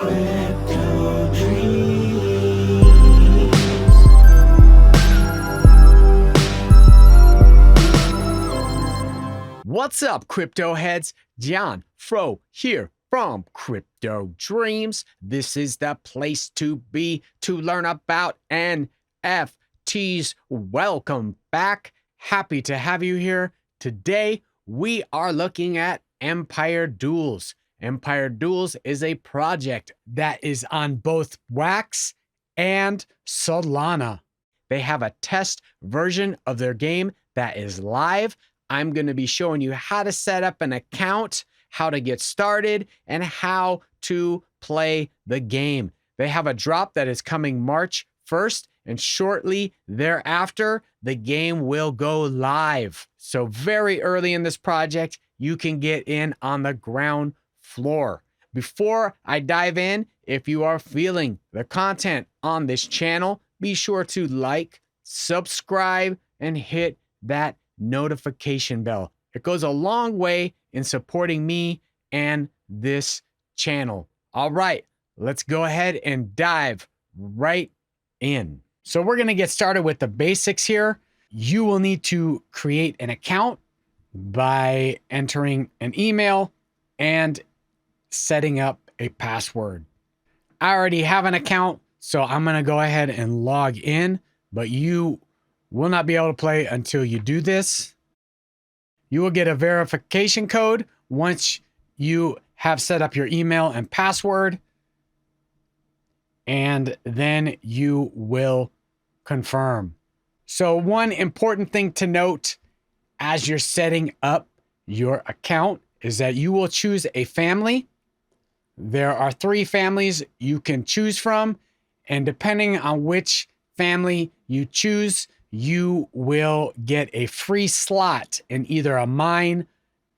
Crypto dreams. What's up, crypto heads? John Fro here from Crypto Dreams. This is the place to be to learn about NFTs. Welcome back. Happy to have you here. Today, we are looking at Empire Duels. Empire Duels is a project that is on both Wax and Solana. They have a test version of their game that is live. I'm going to be showing you how to set up an account, how to get started, and how to play the game. They have a drop that is coming March 1st, and shortly thereafter, the game will go live. So very early in this project, you can get in on the ground floor. Before I dive in, if you are feeling the content on this channel, be sure to like, subscribe, and hit that notification bell. It goes a long way in supporting me and this channel. All right, let's go ahead and dive right in. So we're going to get started with the basics here. You will need to create an account by entering an email and setting up a password. I already have an account, so I'm going to go ahead and log in, but you will not be able to play until you do this. You will get a verification code once you have set up your email and password, and then you will confirm. So one important thing to note as you're setting up your account is that you will choose a family. There are 3 families you can choose from, and depending on which family you choose, you will get a free slot in either a mine,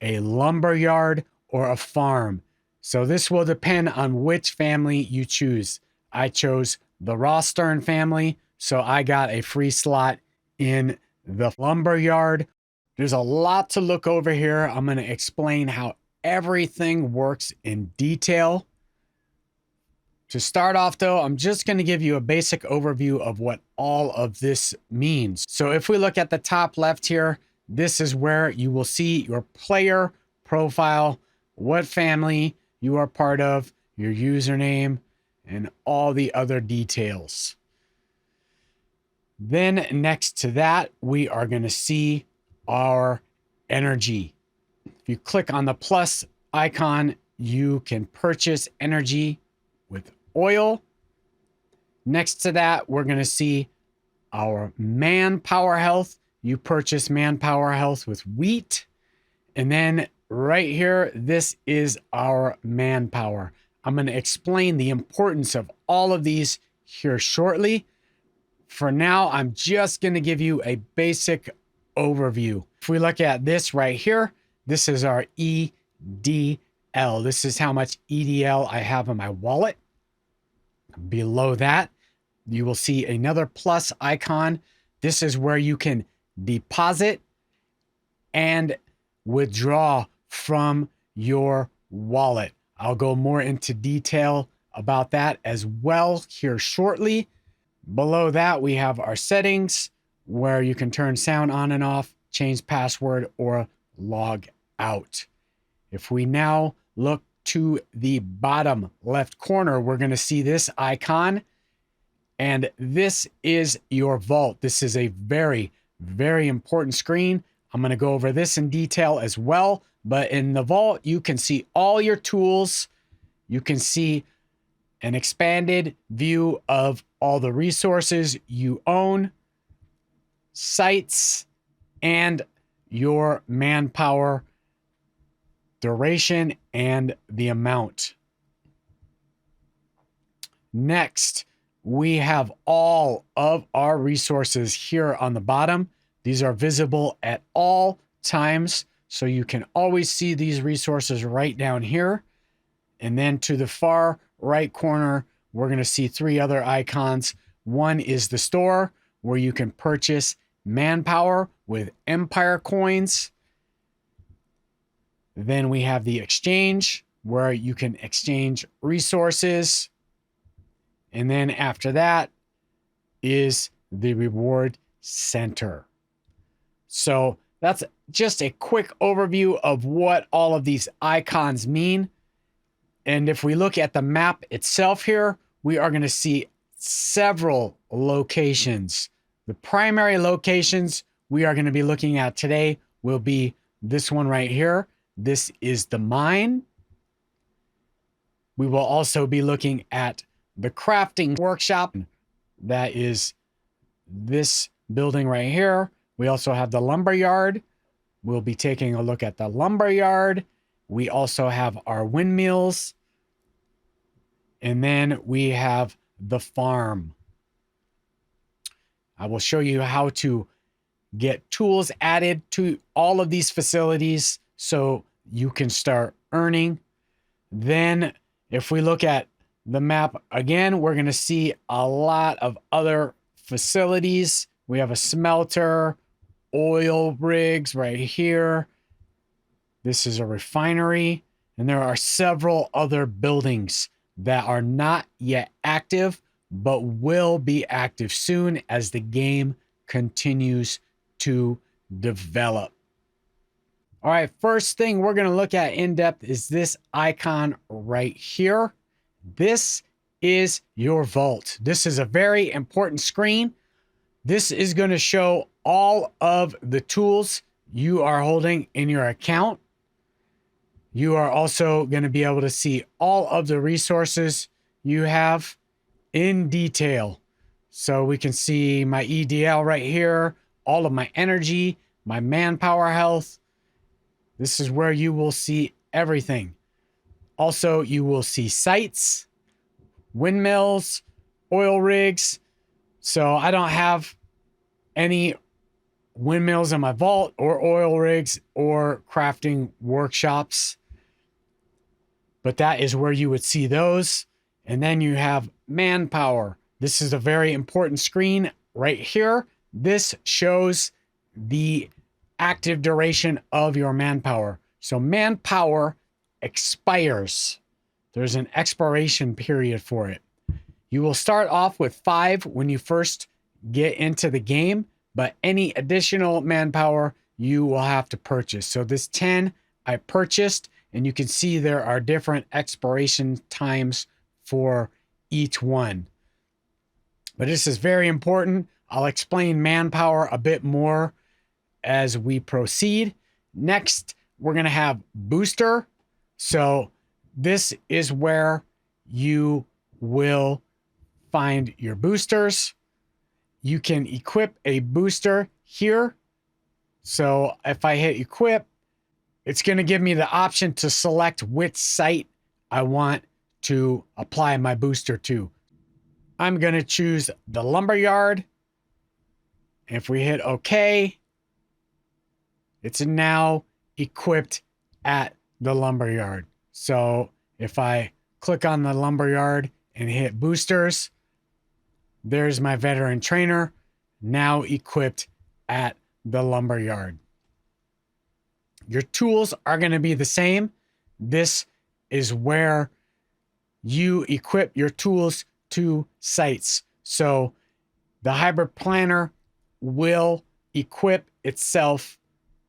a lumber yard, or a farm. So this will depend on which family you choose. I chose the Rostern family, so I got a free slot in the lumber yard. There's a lot to look over here. I'm going to explain how everything works in detail. To start off though, I'm just going to give you a basic overview of what all of this means. So if we look at the top left here, this is where you will see your player profile, what family you are part of, your username, and all the other details. Then next to that, we are going to see our energy. If you click on the plus icon, you can purchase energy with oil. Next to that, we're going to see our manpower health. You purchase manpower health with wheat. And then right here, this is our manpower. I'm going to explain the importance of all of these here shortly. For now, I'm just going to give you a basic overview. If we look at this right here, this is our EDL. This is how much EDL I have in my wallet. Below that, you will see another plus icon. This is where you can deposit and withdraw from your wallet. I'll go more into detail about that as well here shortly. Below that, we have our settings where you can turn sound on and off, change password, or log out. If we now look to the bottom left corner, we're going to see this icon, and this is your vault. This is a very, very important screen. I'm going to go over this in detail as well, but in the vault, you can see all your tools. You can see an expanded view of all the resources you own, sites, and your manpower duration and the amount. Next, we have all of our resources here on the bottom. These are visible at all times, so you can always see these resources right down here. And then to the far right corner, we're going to see 3 other icons. One is the store, where you can purchase manpower with Empire coins. Then we have the exchange, where you can exchange resources. And then after that is the reward center. So that's just a quick overview of what all of these icons mean. And if we look at the map itself here, we are going to see several locations. The primary locations we are going to be looking at today will be this one right here. This is the mine. We will also be looking at the crafting workshop. That is this building right here. We also have the lumber yard. We'll be taking a look at the lumber yard. We also have our windmills. And then we have the farm. I will show you how to get tools added to all of these facilities so you can start earning. Then if we look at the map again, we're going to see a lot of other facilities. We have a smelter, oil rigs right here. This is a refinery, and there are several other buildings that are not yet active, but will be active soon as the game continues to develop. All right, first thing we're going to look at in depth is this icon right here. This is your vault. This is a very important screen. This is going to show all of the tools you are holding in your account. You are also going to be able to see all of the resources you have in detail. So we can see my EDL right here, all of my energy, my manpower health. This is where you will see everything. Also, you will see sites, windmills, oil rigs. So I don't have any windmills in my vault or oil rigs or crafting workshops, but that is where you would see those. And then you have manpower. This is a very important screen right here. This shows the active duration of your manpower. So manpower expires. There's an expiration period for it. You will start off with 5 when you first get into the game, but any additional manpower you will have to purchase. So this 10 I purchased, and you can see there are different expiration times for each one. But this is very important. I'll explain manpower a bit more as we proceed. Next, we're going to have booster. So this is where you will find your boosters. You can equip a booster here. So if I hit equip, it's going to give me the option to select which site I want to apply my booster to. I'm going to choose the lumber yard. If we hit OK, it's now equipped at the lumber yard. So if I click on the lumber yard and hit boosters, there's my veteran trainer now equipped at the lumber yard. Your tools are going to be the same. This is where you equip your tools to sites. So the hybrid planner will equip itself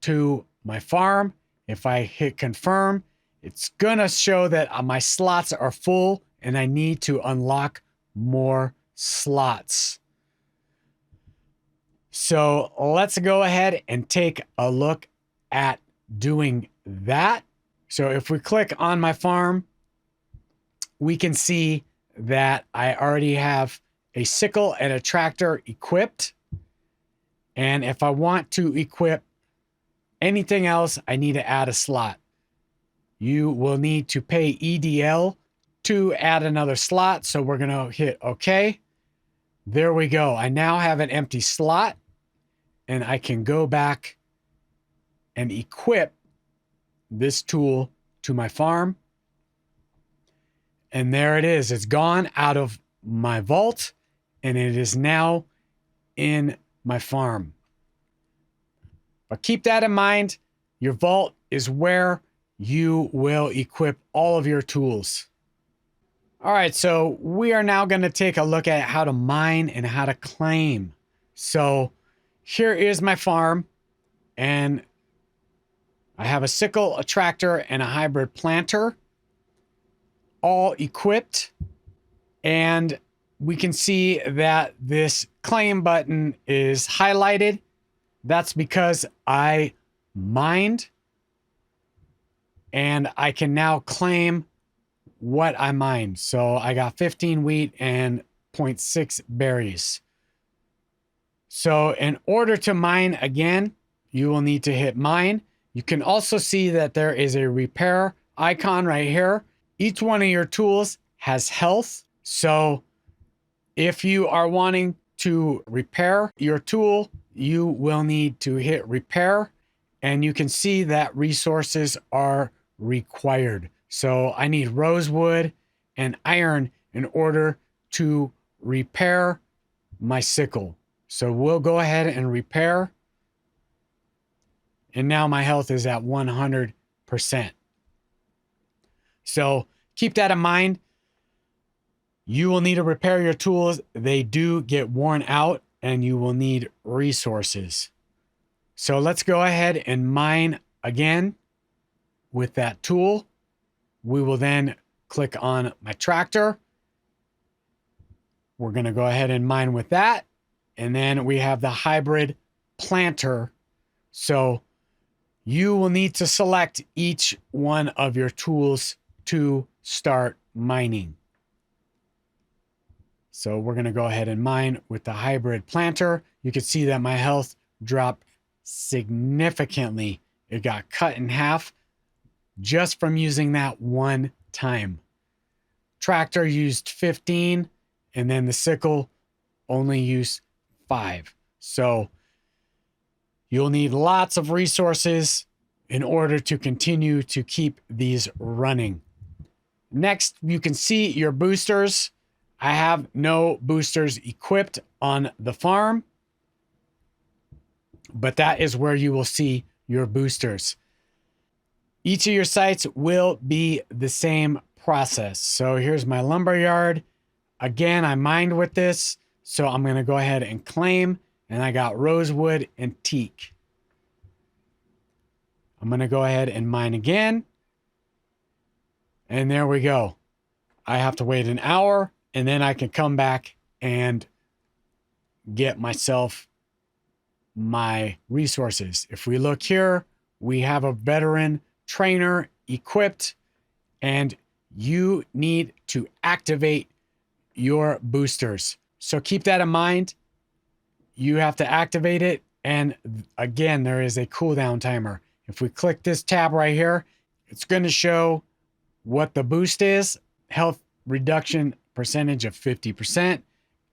to my farm. If I hit confirm, it's going to show that my slots are full and I need to unlock more slots. So let's go ahead and take a look at doing that. So if we click on my farm, we can see that I already have a sickle and a tractor equipped. And if I want to equip anything else, I need to add a slot. You will need to pay EDL to add another slot. So we're going to hit OK. There we go. I now have an empty slot and I can go back and equip this tool to my farm. And there it is. It's gone out of my vault and it is now in my farm. But keep that in mind. Your vault is where you will equip all of your tools. All right, so we are now going to take a look at how to mine and how to claim. So here is my farm, and I have a sickle, a tractor, and a hybrid planter, all equipped. And we can see that this claim button is highlighted. That's because I mined, and I can now claim what I mined. So I got 15 wheat and 0.6 berries. So in order to mine again, you will need to hit mine. You can also see that there is a repair icon right here. Each one of your tools has health. So if you are wanting to repair your tool, you will need to hit repair, and you can see that resources are required. So I need rosewood and iron in order to repair my sickle. So we'll go ahead and repair. And now my health is at 100%. So keep that in mind. You will need to repair your tools. They do get worn out, and you will need resources. So let's go ahead and mine again with that tool. We will then click on my tractor. We're going to go ahead and mine with that. And then we have the hybrid planter. So you will need to select each one of your tools to start mining. So we're going to go ahead and mine with the hybrid planter. You can see that my health dropped significantly. It got cut in half just from using that one time. Tractor used 15, and then the sickle only used 5. So you'll need lots of resources in order to continue to keep these running. Next, you can see your boosters. I have no boosters equipped on the farm, but that is where you will see your boosters. Each of your sites will be the same process. So here's my lumber yard. Again, I mined with this, so I'm going to go ahead and claim, and I got rosewood and teak. I'm going to go ahead and mine again, and there we go. I have to wait an hour, and then I can come back and get myself my resources. If we look here, we have a veteran trainer equipped, and you need to activate your boosters. So keep that in mind. You have to activate it. And again, there is a cooldown timer. If we click this tab right here, it's going to show what the boost is. Health reduction percentage of 50%,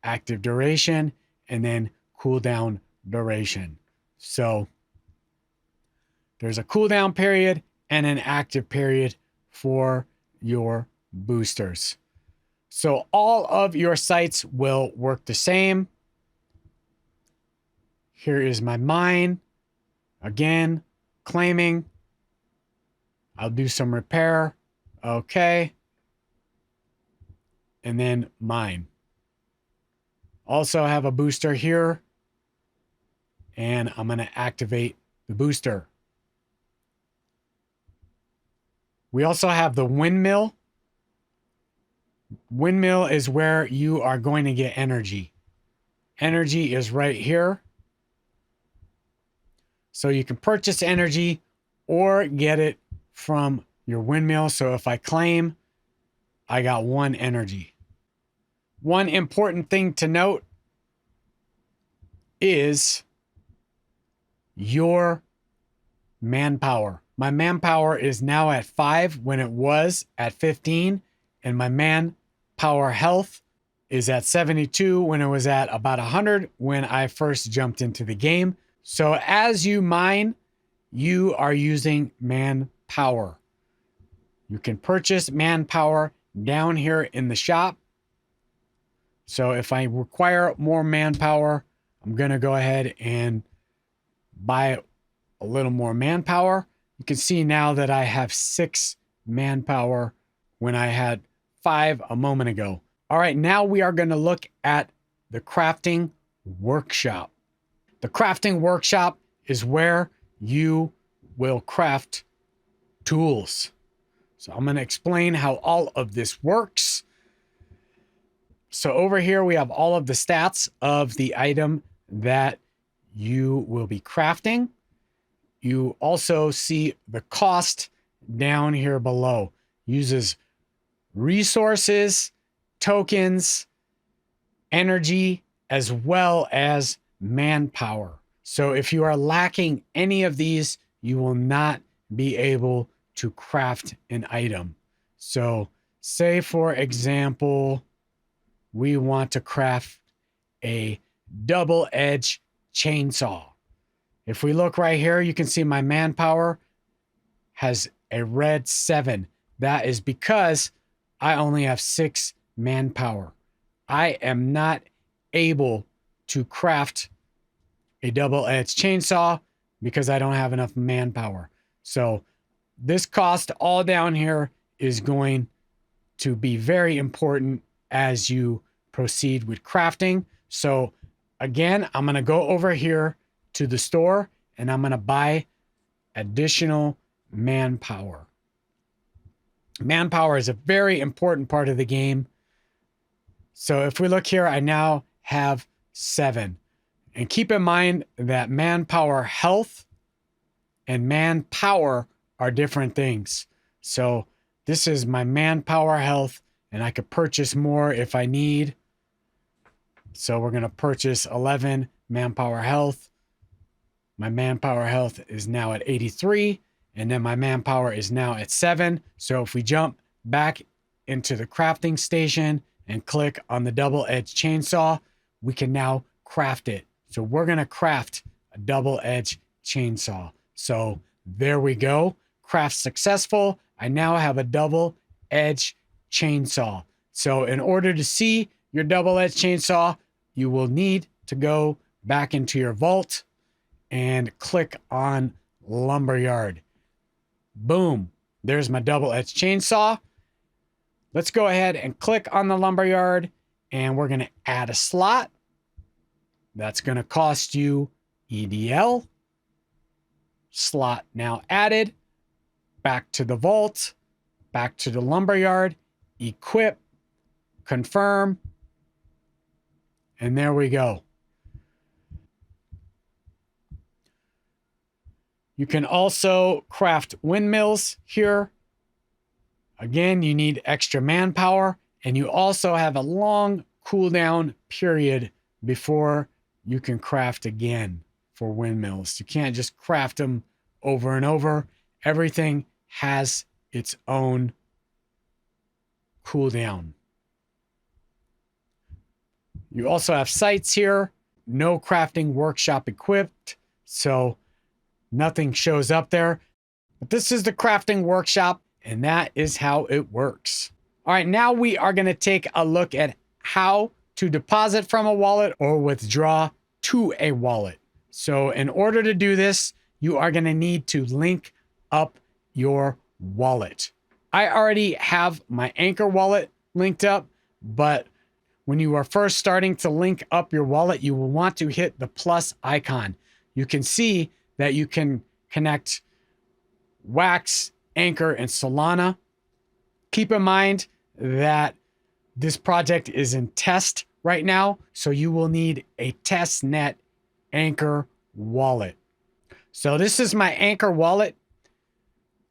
active duration, and then cooldown duration. So there's a cooldown period and an active period for your boosters. So all of your sites will work the same. Here is my mine. Again, claiming. I'll do some repair. Okay. And then mine. Also have a booster here. And I'm going to activate the booster. We also have the windmill. Windmill is where you are going to get energy. Energy is right here. So you can purchase energy or get it from your windmill. So if I claim, I got 1 energy. One important thing to note is your manpower. My manpower is now at 5 when it was at 15, and my manpower health is at 72 when it was at about 100 when I first jumped into the game. So as you mine, you are using manpower. You can purchase manpower down here in the shop. So if I require more manpower, I'm going to go ahead and buy a little more manpower. You can see now that I have 6 manpower when I had 5 a moment ago. All right, now we are going to look at the crafting workshop. The crafting workshop is where you will craft tools. So I'm going to explain how all of this works. So over here, we have all of the stats of the item that you will be crafting. You also see the cost down here below. Uses resources, tokens, energy, as well as manpower. So if you are lacking any of these, you will not be able to craft an item. So say, for example, we want to craft a double-edged chainsaw. If we look right here, you can see my manpower has a red 7. That is because I only have 6 manpower. I am not able to craft a double-edged chainsaw because I don't have enough manpower. So this cost all down here is going to be very important as you proceed with crafting. So again, I'm going to go over here to the store and I'm going to buy additional manpower. Manpower is a very important part of the game. So if we look here, I now have 7. And keep in mind that manpower health and manpower are different things. So this is my manpower health, and I could purchase more if I need. So we're going to purchase 11 manpower health. My manpower health is now at 83, and then my manpower is now at 7. So if we jump back into the crafting station and click on the double-edged chainsaw, we can now craft it. So we're going to craft a double-edged chainsaw. So there we go. Craft successful. I now have a double-edged chainsaw. So in order to see your double-edged chainsaw, you will need to go back into your vault and click on Lumberyard. Boom. There's my double-edged chainsaw. Let's go ahead and click on the Lumberyard, and we're going to add a slot. That's going to cost you EDL. Slot now added. Back to the vault. Back to the Lumberyard. Equip. Confirm. And there we go. You can also craft windmills here. Again, you need extra manpower, and you also have a long cooldown period before you can craft again for windmills. You can't just craft them over and over. Everything has its own cooldown. You also have sites here. No crafting workshop equipped, so nothing shows up there. But this is the crafting workshop, and that is how it works. All right, now we are going to take a look at how to deposit from a wallet or withdraw to a wallet. So in order to do this, you are going to need to link up your wallet. I already have my Anchor wallet linked up, but when you are first starting to link up your wallet, you will want to hit the plus icon. You can see that you can connect Wax, Anchor, and Solana. Keep in mind that this project is in test right now, so you will need a testnet Anchor wallet. So this is my Anchor wallet,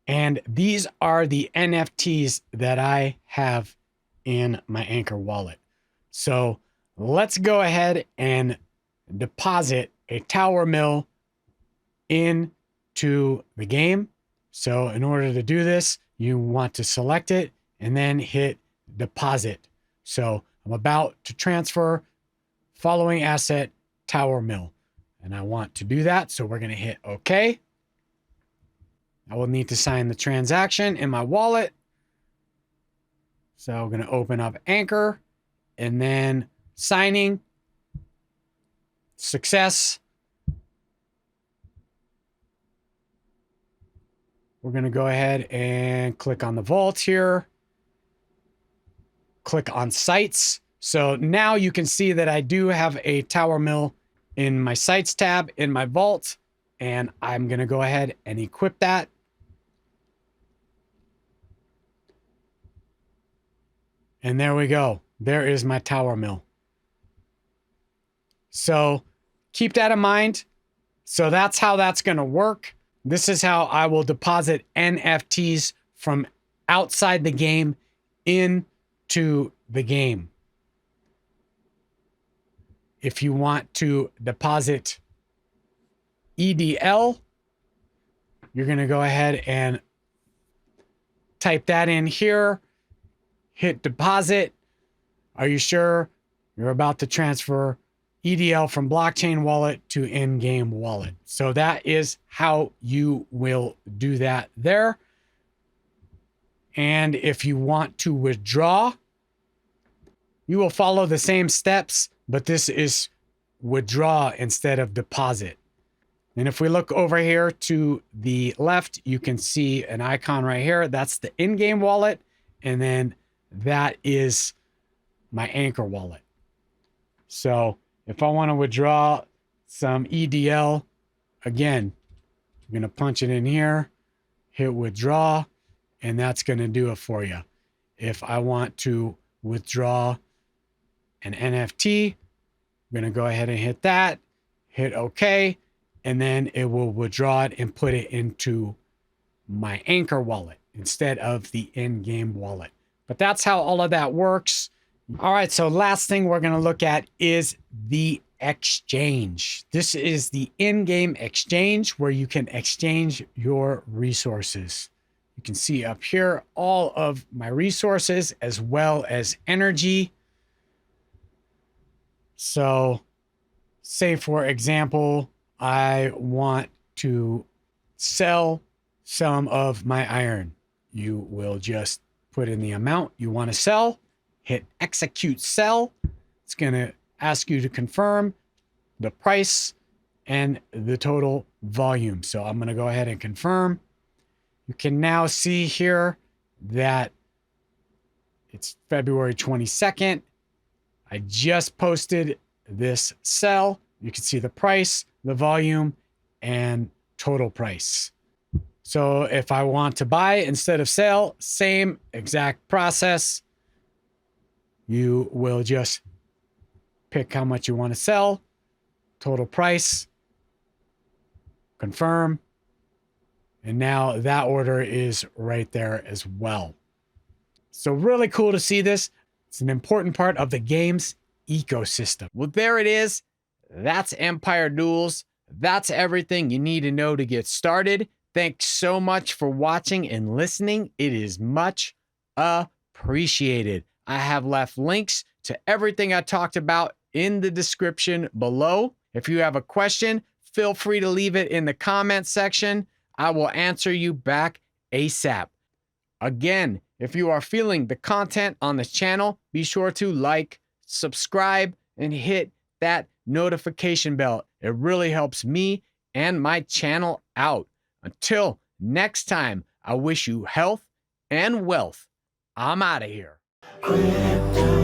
and these are the NFTs that I have in my Anchor wallet. So let's go ahead and deposit a tower mill into the game. So in order to do this, you want to select it and then hit deposit. So I'm about to transfer following asset tower mill, and I want to do that. So we're going to hit OK. I will need to sign the transaction in my wallet. So I'm going to open up Anchor and then signing. Success. we're going to go ahead and click on the vault here. Click on sites. So now you can see that I do have a tower mill in my sites tab in my vault, and I'm going to go ahead and equip that. And there we go. There is my tower mill. So keep that in mind. So that's how that's going to work. This is how I will deposit NFTs from outside the game into the game. If you want to deposit EDL, you're going to go ahead and type that in here, hit deposit. Are you sure you're about to transfer EDL from blockchain wallet to in-game wallet? So that is how you will do that there. And if you want to withdraw, you will follow the same steps, but this is withdraw instead of deposit. And if we look over here to the left, you can see an icon right here. That's the in-game wallet. And then that is my Anchor wallet. So if I want to withdraw some EDL, again, I'm going to punch it in here, hit withdraw, and that's going to do it for you. If I want to withdraw an NFT, I'm going to go ahead and hit that, hit OK, and then it will withdraw it and put it into my Anchor wallet instead of the in-game wallet. But that's how all of that works. All right, so last thing we're going to look at is the exchange. This is the in-game exchange where you can exchange your resources. You can see up here all of my resources as well as energy. So say, for example, I want to sell some of my iron. You will just put in the amount you want to sell, hit execute sell. It's going to ask you to confirm the price and the total volume. So I'm going to go ahead and confirm. You can now see here that it's February 22nd. I just posted this sell. You can see the price, the volume, and total price. So if I want to buy instead of sell, same exact process. You will just pick how much you want to sell, total price, confirm, and now that order is right there as well. So really cool to see this. It's an important part of the game's ecosystem. Well, there it is. That's Empire Duels. That's everything you need to know to get started. Thanks so much for watching and listening. It is much appreciated. I have left links to everything I talked about in the description below. If you have a question, feel free to leave it in the comment section. I will answer you back ASAP. Again, if you are feeling the content on this channel, be sure to like, subscribe, and hit that notification bell. It really helps me and my channel out. Until next time, I wish you health and wealth. I'm out of here. Crypto.